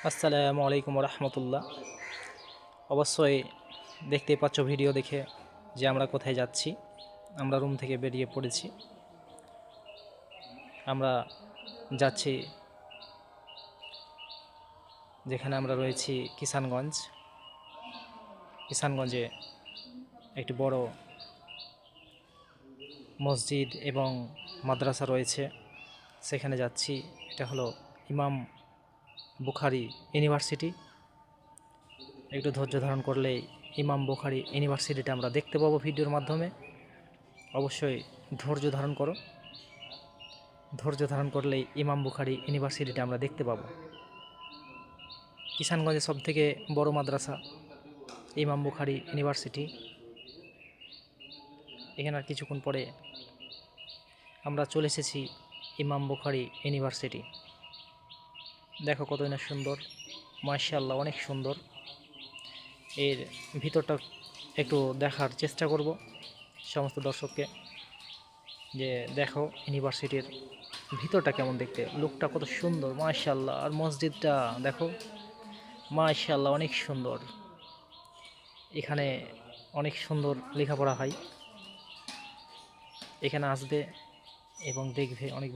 আসসালামু আলাইকুম রহমতুল্লাহ। অবশ্যই দেখতেই পাচ্ছ ভিডিও দেখে যে আমরা কোথায় যাচ্ছি। আমরা রুম থেকে বেরিয়ে পড়েছি। আমরা যাচ্ছি যেখানে আমরা রয়েছি কিষানগঞ্জে একটি বড় মসজিদ এবং মাদ্রাসা রয়েছে, সেখানে যাচ্ছি। এটা হলো ইমাম বুখারী ইউনিভার্সিটি। একটু ধৈর্য ধারণ করলেই ইমাম বুখারী ইউনিভার্সিটিটা আমরা দেখতে পাবো ভিডিওর মাধ্যমে। অবশ্যই ধৈর্য ধারণ করো। ধৈর্য ধারণ করলেই ইমাম বুখারী ইউনিভার্সিটিটা আমরা দেখতে পাবো। কিষানগঞ্জের সবথেকে বড় মাদ্রাসা ইমাম বুখারী ইউনিভার্সিটি। এখানে আর কিছুক্ষণ পরে আমরা চলে এসেছি ইমাম বুখারী ইউনিভার্সিটি। দেখো কতই না সুন্দর, মাশাআল্লাহ, অনেক সুন্দর। এর ভিতরটা একটু দেখার চেষ্টা করব সমস্ত দর্শককে, যে দেখো ইউনিভার্সিটির ভিতরটা কেমন দেখতে, লুকটা কত সুন্দর, মাশাআল্লাহ। আর মসজিদটা দেখো, মাশাআল্লাহ, অনেক সুন্দর। এখানে অনেক সুন্দর লেখাপড়া হয়। এখানে আসবে এবং দেখবে, অনেক ভালো।